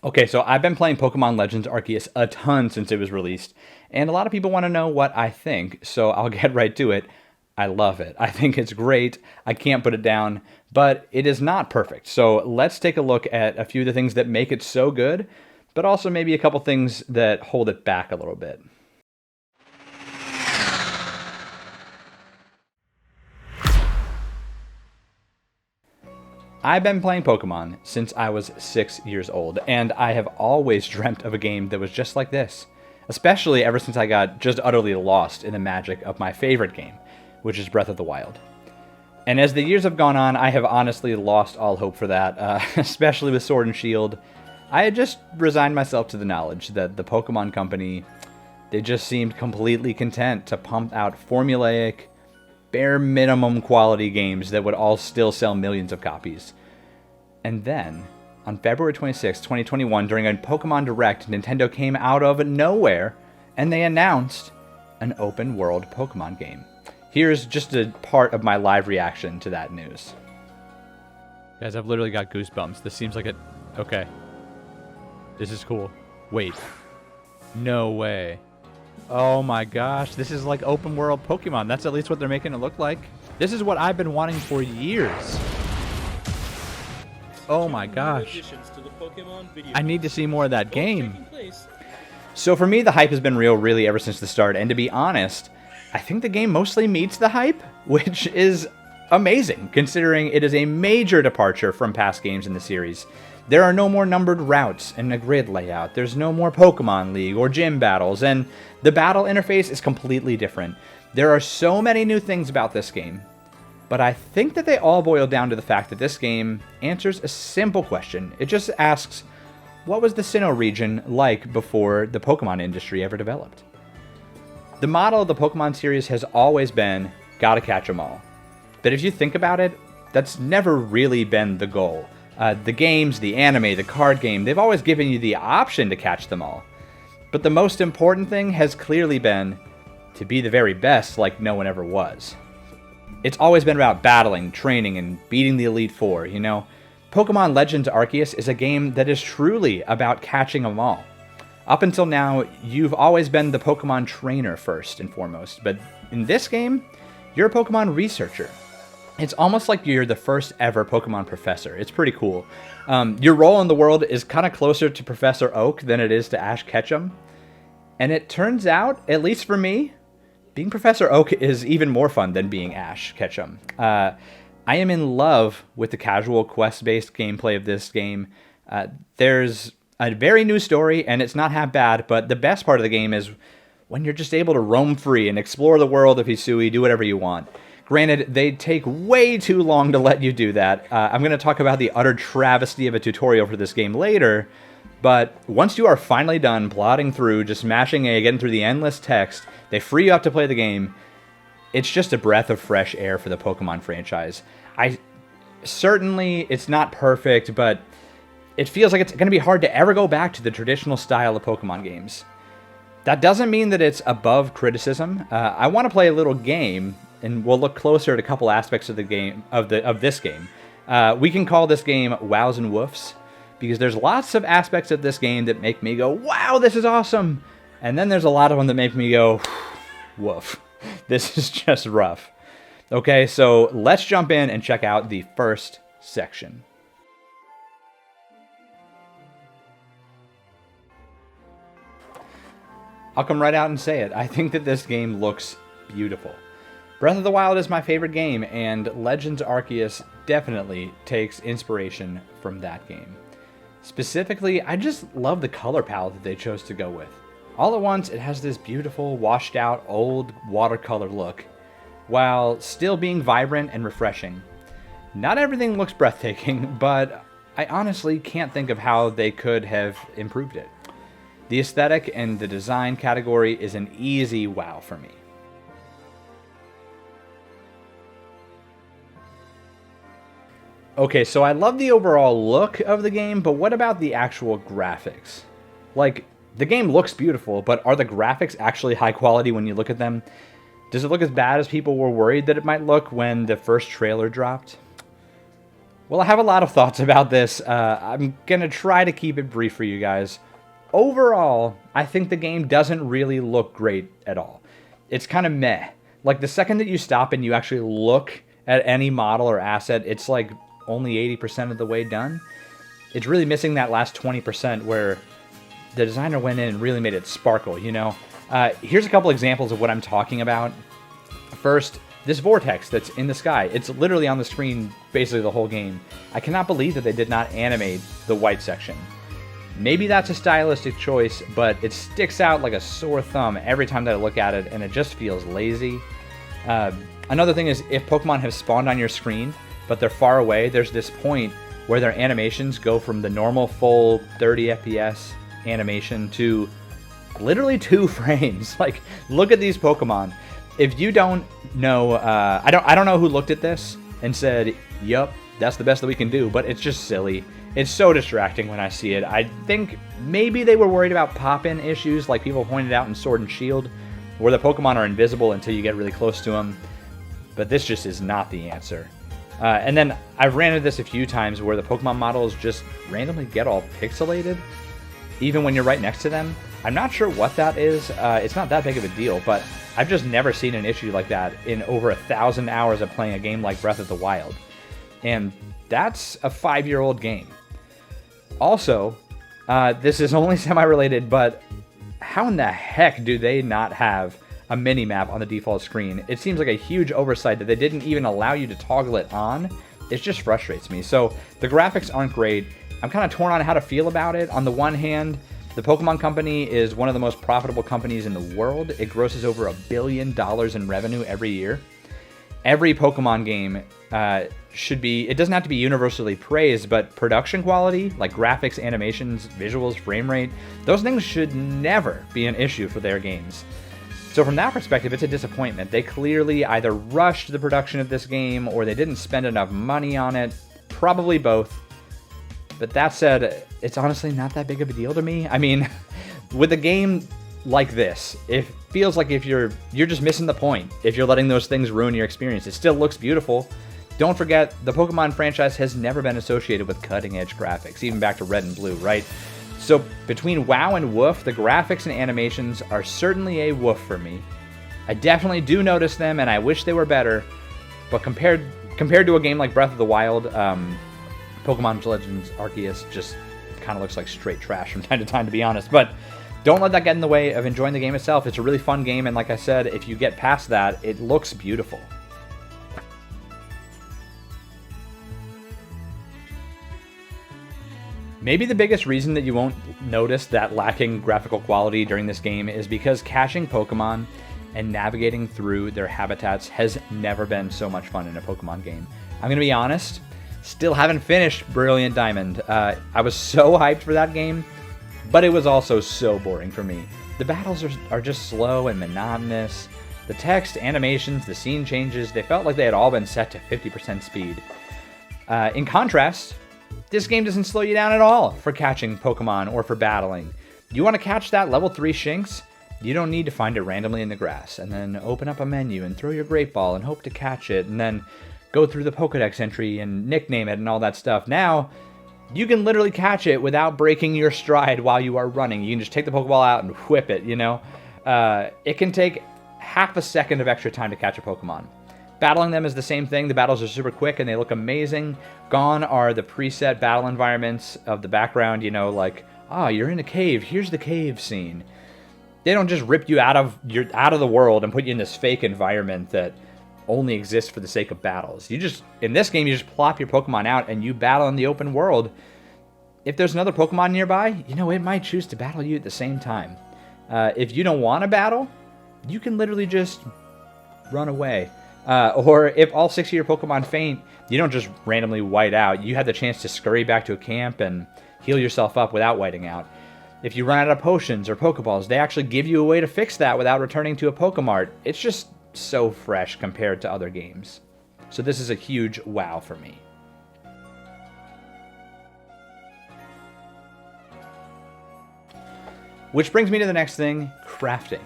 Okay, so I've been playing Pokemon Legends Arceus a ton since it was released, and a lot of people want to know what I think, so I'll get right to it. I love it. I think it's great. I can't put it down, but it is not perfect. So let's take a look at a few of the things that make it so good, but also maybe a couple things that hold it back a little bit. I've been playing Pokemon since I was 6 years old, and I have always dreamt of a game that was just like this, especially ever since I got just utterly lost in the magic of my favorite game, which is Breath of the Wild. And as the years have gone on, I have honestly lost all hope for that, especially with Sword and Shield. I had just resigned myself to the knowledge that the Pokemon Company, they just seemed completely content to pump out formulaic, bare minimum quality games that would all still sell millions of copies. And then, on February 26, 2021, during a Pokemon Direct, Nintendo came out of nowhere and they announced an open world Pokemon game. Here's just a part of my live reaction to that news. Guys, I've literally got goosebumps. This seems like it. Okay. This is cool. Wait. No way. Oh my gosh, this is like open world Pokemon. That's at least what they're making it look like. This is what I've been wanting for years. Oh my gosh. I need to see more of that game. So for me, the hype has been real really ever since the start. And to be honest, I think the game mostly meets the hype, which is amazing considering it is a major departure from past games in the series. There are no more numbered routes in a grid layout. There's no more Pokemon League or gym battles, and the battle interface is completely different. There are so many new things about this game, but I think that they all boil down to the fact that this game answers a simple question. It just asks, what was the Sinnoh region like before the Pokemon industry ever developed? The model of the Pokemon series has always been, gotta catch 'em all. But if you think about it, that's never really been the goal. The games, the anime, the card game, they've always given you the option to catch them all. But the most important thing has clearly been to be the very best like no one ever was. It's always been about battling, training, and beating the Elite Four, you know? Pokemon Legends Arceus is a game that is truly about catching them all. Up until now, you've always been the Pokemon trainer first and foremost, but in this game, you're a Pokemon researcher. It's almost like you're the first ever Pokemon professor. It's pretty cool. Your role in the world is kind of closer to Professor Oak than it is to Ash Ketchum. And it turns out, at least for me, being Professor Oak is even more fun than being Ash Ketchum. I am in love with the casual quest-based gameplay of this game. There's a very new story, and it's not half bad, but the best part of the game is when you're just able to roam free and explore the world of Hisui, do whatever you want. Granted, they take way too long to let you do that. I'm going to talk about the utter travesty of a tutorial for this game later, but once you are finally done plodding through, just smashing A, getting through the endless text, they free you up to play the game. It's just a breath of fresh air for the Pokemon franchise. Certainly, it's not perfect, but it feels like it's going to be hard to ever go back to the traditional style of Pokemon games. That doesn't mean that it's above criticism. I want to play a little game, and we'll look closer at a couple aspects of the game of this game. We can call this game Wows and Woofs, because there's lots of aspects of this game that make me go, wow, this is awesome! And then there's a lot of them that make me go, woof, this is just rough. Okay, so let's jump in and check out the first section. I'll come right out and say it. I think that this game looks beautiful. Breath of the Wild is my favorite game, and Legends Arceus definitely takes inspiration from that game. Specifically, I just love the color palette that they chose to go with. All at once, it has this beautiful, washed out, old watercolor look, while still being vibrant and refreshing. Not everything looks breathtaking, but I honestly can't think of how they could have improved it. The aesthetic and the design category is an easy wow for me. Okay, so I love the overall look of the game, but what about the actual graphics? Like, the game looks beautiful, but are the graphics actually high quality when you look at them? Does it look as bad as people were worried that it might look when the first trailer dropped? Well, I have a lot of thoughts about this. I'm going to try to keep it brief for you guys. Overall, I think the game doesn't really look great at all. It's kind of meh. Like, the second that you stop and you actually look at any model or asset, it's like only 80% of the way done. It's really missing that last 20% where the designer went in and really made it sparkle, you know? Here's a couple examples of what I'm talking about. First, this vortex that's in the sky. It's literally on the screen basically the whole game. I cannot believe that they did not animate the white section. Maybe that's a stylistic choice, but it sticks out like a sore thumb every time that I look at it, and it just feels lazy. Another thing is, if Pokemon have spawned on your screen, but they're far away, there's this point where their animations go from the normal full 30 FPS animation to literally 2 frames. Like, look at these Pokemon. If you don't know, I don't know who looked at this and said, yup, that's the best that we can do, but it's just silly. It's so distracting when I see it. I think maybe they were worried about pop-in issues like people pointed out in Sword and Shield, where the Pokemon are invisible until you get really close to them. But this just is not the answer. And then I've ran into this a few times where the Pokemon models just randomly get all pixelated, even when you're right next to them. I'm not sure what that is. It's not that big of a deal, but I've just never seen an issue like that in over 1,000 hours of playing a game like Breath of the Wild. And that's a 5-year-old game. Also, this is only semi-related, but how in the heck do they not have a mini-map on the default screen? It seems like a huge oversight that they didn't even allow you to toggle it on. It just frustrates me. So the graphics aren't great. I'm kind of torn on how to feel about it. On the one hand, the Pokémon Company is one of the most profitable companies in the world. It grosses over $1 billion in revenue every year. Every Pokemon game should be, it doesn't have to be universally praised, but production quality, like graphics, animations, visuals, frame rate, those things should never be an issue for their games. So from that perspective, it's a disappointment. They clearly either rushed the production of this game or they didn't spend enough money on it. Probably both. But that said, it's honestly not that big of a deal to me. I mean, with a game like this, it feels like if you're just missing the point if you're letting those things ruin your experience. It still looks beautiful. Don't forget, the Pokemon franchise has never been associated with cutting-edge graphics, even back to Red and Blue, right? So between WoW and Woof, the graphics and animations are certainly a woof for me. I definitely do notice them, and I wish they were better. But compared to a game like Breath of the Wild, Pokémon Legends Arceus just kind of looks like straight trash from time to time, to be honest. But don't let that get in the way of enjoying the game itself. It's a really fun game, and like I said, if you get past that, it looks beautiful. Maybe the biggest reason that you won't notice that lacking graphical quality during this game is because catching Pokemon and navigating through their habitats has never been so much fun in a Pokemon game. I'm going to be honest, still haven't finished Brilliant Diamond. I was so hyped for that game, but it was also so boring for me. The battles are just slow and monotonous. The text, animations, the scene changes, they felt like they had all been set to 50% speed. In contrast, this game doesn't slow you down at all for catching Pokemon or for battling. You want to catch that level 3 Shinx? You don't need to find it randomly in the grass and then open up a menu and throw your Great Ball and hope to catch it and then go through the Pokedex entry and nickname it and all that stuff. Now, you can literally catch it without breaking your stride while you are running. You can just take the Pokeball out and whip it, you know? It can take half a second of extra time to catch a Pokemon. Battling them is the same thing. The battles are super quick and they look amazing. Gone are the preset battle environments of the background, you know, like, you're in a cave, here's the cave scene. They don't just rip you out of the world and put you in this fake environment that only exists for the sake of battles. In this game, you just plop your Pokemon out and you battle in the open world. If there's another Pokemon nearby, you know, it might choose to battle you at the same time. If you don't want to battle, you can literally just run away. Or if all 6 of your Pokemon faint, you don't just randomly white out. You have the chance to scurry back to a camp and heal yourself up without whiting out. If you run out of potions or Pokeballs, they actually give you a way to fix that without returning to a Pokemart. It's just so fresh compared to other games. So this is a huge wow for me. Which brings me to the next thing, crafting.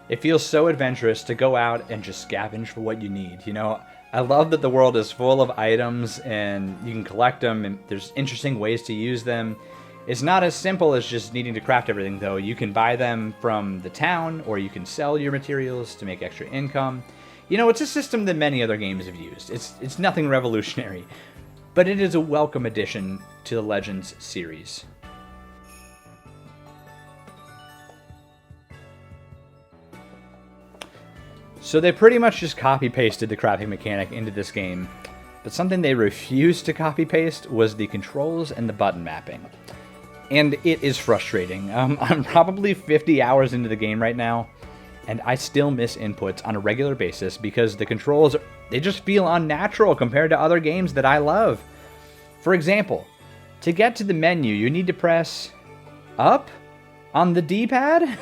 It feels so adventurous to go out and just scavenge for what you need. You know, I love that the world is full of items and you can collect them and there's interesting ways to use them. It's not as simple as just needing to craft everything, though. You can buy them from the town, or you can sell your materials to make extra income. You know, it's a system that many other games have used. It's nothing revolutionary, but it is a welcome addition to the Legends series. So they pretty much just copy-pasted the crafting mechanic into this game, but something they refused to copy-paste was the controls and the button mapping. And it is frustrating. I'm probably 50 hours into the game right now, and I still miss inputs on a regular basis because the controls, they just feel unnatural compared to other games that I love. For example, to get to the menu, you need to press up on the D-pad?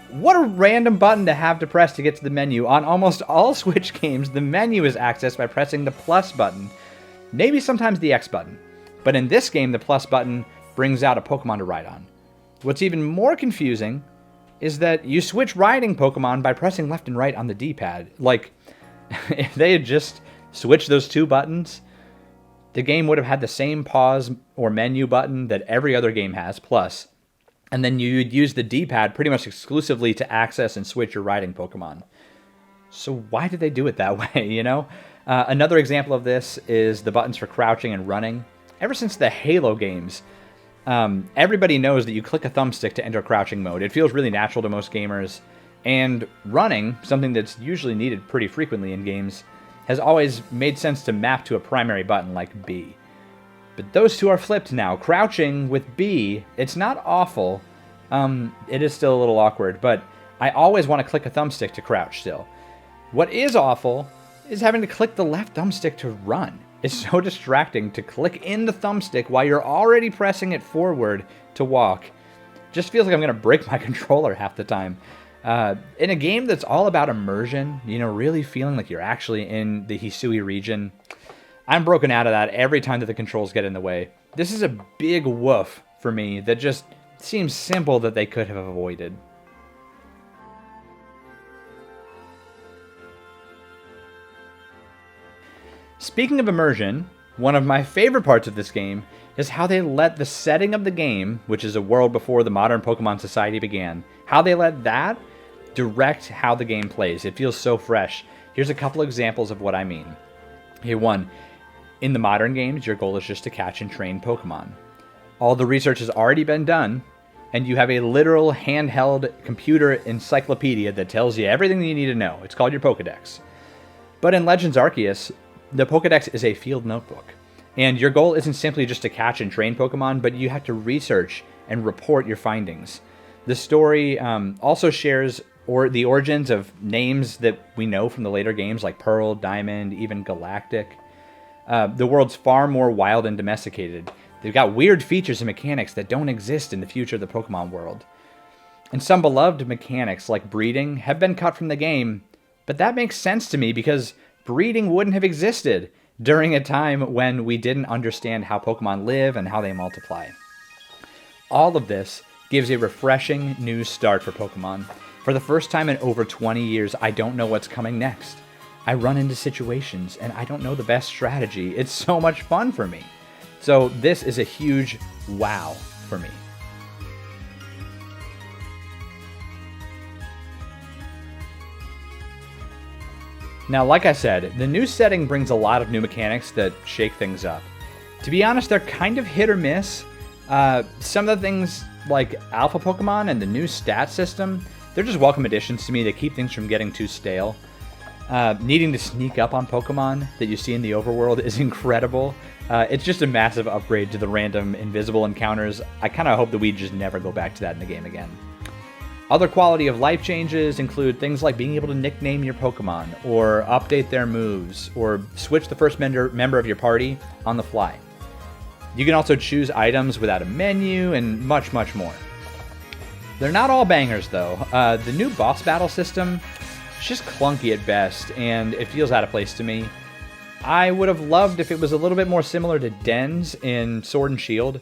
What a random button to have to press to get to the menu. On almost all Switch games, the menu is accessed by pressing the plus button, maybe sometimes the X button. But in this game, the plus button brings out a Pokemon to ride on. What's even more confusing is that you switch riding Pokemon by pressing left and right on the D-pad. Like, if they had just switched those two buttons, the game would have had the same pause or menu button that every other game has, plus, and then you'd use the D-pad pretty much exclusively to access and switch your riding Pokemon. So why did they do it that way, you know? Another example of this is the buttons for crouching and running. Ever since the Halo games, everybody knows that you click a thumbstick to enter crouching mode. It feels really natural to most gamers. And running, something that's usually needed pretty frequently in games, has always made sense to map to a primary button like B. But those two are flipped now. Crouching with B, it's not awful. It is still a little awkward, but I always want to click a thumbstick to crouch still. What is awful is having to click the left thumbstick to run. It's so distracting to click in the thumbstick while you're already pressing it forward to walk. Just feels like I'm going to break my controller half the time. In a game that's all about immersion, you know, really feeling like you're actually in the Hisui region, I'm broken out of that every time that the controls get in the way. This is a big woof for me that just seems simple that they could have avoided. Speaking of immersion, one of my favorite parts of this game is how they let the setting of the game, which is a world before the modern Pokemon society began, how they let that direct how the game plays. It feels so fresh. Here's a couple examples of what I mean. Here, one. In the modern games, your goal is just to catch and train Pokemon. All the research has already been done, and you have a literal handheld computer encyclopedia that tells you everything that you need to know. It's called your Pokedex. But in Legends Arceus, the Pokedex is a field notebook. And your goal isn't simply just to catch and train Pokemon, but you have to research and report your findings. The story also shares the origins of names that we know from the later games, like Pearl, Diamond, even Galactic. The world's far more wild and domesticated. They've got weird features and mechanics that don't exist in the future of the Pokemon world. And some beloved mechanics, like breeding, have been cut from the game, but that makes sense to me because breeding wouldn't have existed during a time when we didn't understand how Pokemon live and how they multiply. All of this gives a refreshing new start for Pokemon. For the first time in over 20 years, I don't know what's coming next. I run into situations and I don't know the best strategy. It's so much fun for me. So this is a huge wow for me. Now, like I said, the new setting brings a lot of new mechanics that shake things up. To be honest, they're kind of hit or miss. Some of the things like Alpha Pokemon and the new stat system, they're just welcome additions to me to keep things from getting too stale. Needing to sneak up on Pokemon that you see in the overworld is incredible. It's just a massive upgrade to the random invisible encounters. I kind of hope that we just never go back to that in the game again. Other quality of life changes include things like being able to nickname your Pokemon, or update their moves, or switch the first member of your party on the fly. You can also choose items without a menu, and much, much more. They're not all bangers, though. The new boss battle system, it's just clunky at best, and it feels out of place to me. I would have loved if it was a little bit more similar to Den's in Sword and Shield.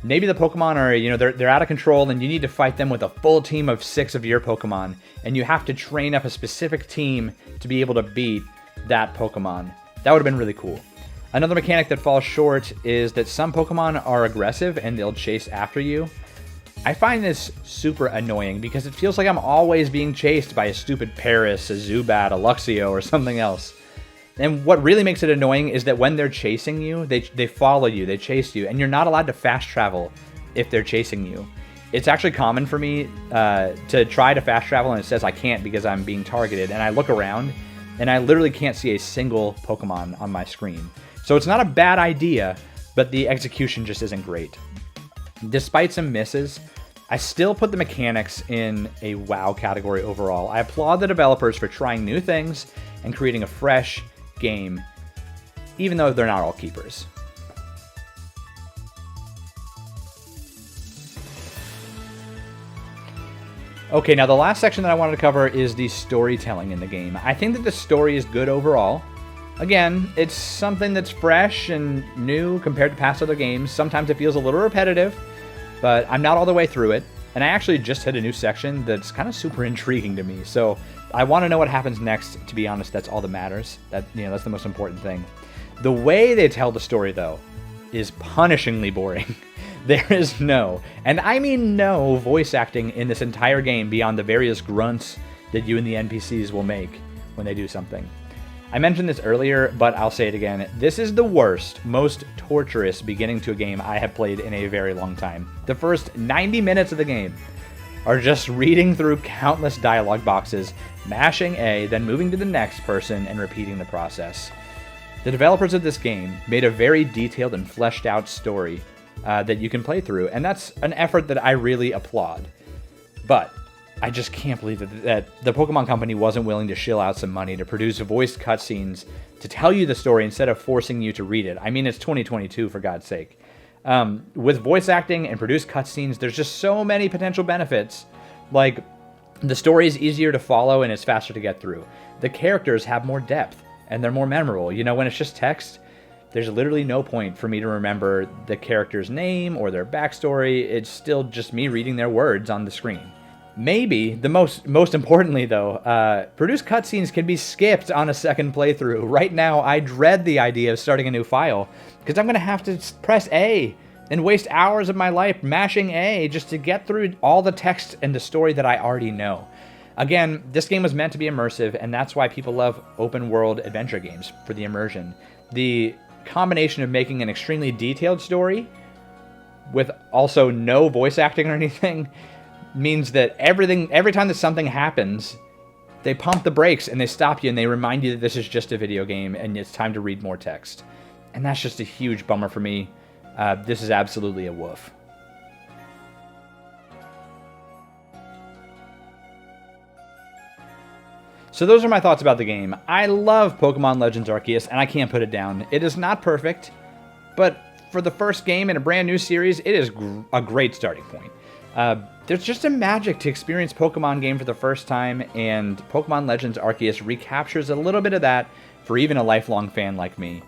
Maybe the Pokemon are, they're out of control and you need to fight them with a full team of 6 of your Pokemon, and you have to train up a specific team to be able to beat that Pokemon. That would have been really cool. Another mechanic that falls short is that some Pokemon are aggressive and they'll chase after you. I find this super annoying because it feels like I'm always being chased by a stupid Paris, a Zubat, a Luxio, or something else. And what really makes it annoying is that when they're chasing you, they follow you, they chase you, and you're not allowed to fast travel if they're chasing you. It's actually common for me to try to fast travel, and it says I can't because I'm being targeted, and I look around, and I literally can't see a single Pokemon on my screen. So it's not a bad idea, but the execution just isn't great. Despite some misses, I still put the mechanics in a WoW category overall. I applaud the developers for trying new things and creating a fresh game, even though they're not all keepers. Okay, now the last section that I wanted to cover is the storytelling in the game. I think that the story is good overall. Again, it's something that's fresh and new compared to past other games. Sometimes it feels a little repetitive, but I'm not all the way through it. And I actually just hit a new section that's kind of super intriguing to me. So I want to know what happens next. To be honest, that's all that matters. That's the most important thing. The way they tell the story, though, is punishingly boring. There is no, and I mean no, voice acting in this entire game beyond the various grunts that you and the NPCs will make when they do something. I mentioned this earlier, but I'll say it again. This is the worst, most torturous beginning to a game I have played in a very long time. The first 90 minutes of the game are just reading through countless dialogue boxes, mashing A, then moving to the next person and repeating the process. The developers of this game made a very detailed and fleshed out story that you can play through, and that's an effort that I really applaud. But I just can't believe that the Pokemon Company wasn't willing to shill out some money to produce voiced cutscenes to tell you the story instead of forcing you to read it. I mean, it's 2022, for God's sake. With voice acting and produced cutscenes, there's just so many potential benefits. Like, the story is easier to follow and it's faster to get through. The characters have more depth and they're more memorable. You know, when it's just text, there's literally no point for me to remember the character's name or their backstory. It's still just me reading their words on the screen. Maybe, the most importantly though, produced cutscenes can be skipped on a second playthrough. Right now, I dread the idea of starting a new file, because I'm going to have to press A and waste hours of my life mashing A just to get through all the text and the story that I already know. Again, this game was meant to be immersive, and that's why people love open-world adventure games, for the immersion. The combination of making an extremely detailed story with also no voice acting or anything means that every time that something happens, they pump the brakes and they stop you and they remind you that this is just a video game and it's time to read more text. And that's just a huge bummer for me. This is absolutely a woof. So those are my thoughts about the game. I love Pokémon Legends Arceus, and I can't put it down. It is not perfect, but for the first game in a brand new series, it is a great starting point. There's just a magic to experience Pokemon game for the first time, and Pokemon Legends Arceus recaptures a little bit of that for even a lifelong fan like me.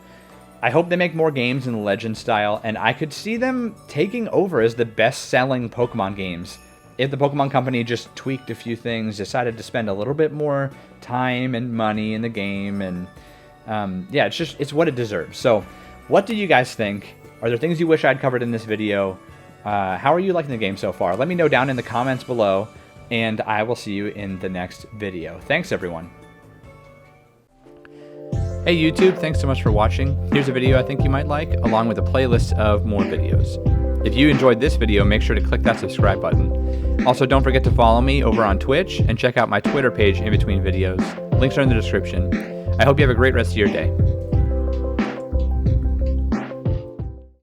I hope they make more games in the Legend style, and I could see them taking over as the best-selling Pokemon games if the Pokemon Company just tweaked a few things, decided to spend a little bit more time and money in the game, and yeah, it's what it deserves. So, what do you guys think? Are there things you wish I'd covered in this video? How are you liking the game so far? Let me know down in the comments below, and I will see you in the next video. Thanks, everyone. Hey YouTube, thanks so much for watching. Here's a video I think you might like, along with a playlist of more videos. If you enjoyed this video, make sure to click that subscribe button. Also, don't forget to follow me over on Twitch and check out my Twitter page in between videos. Links are in the description. I hope you have a great rest of your day.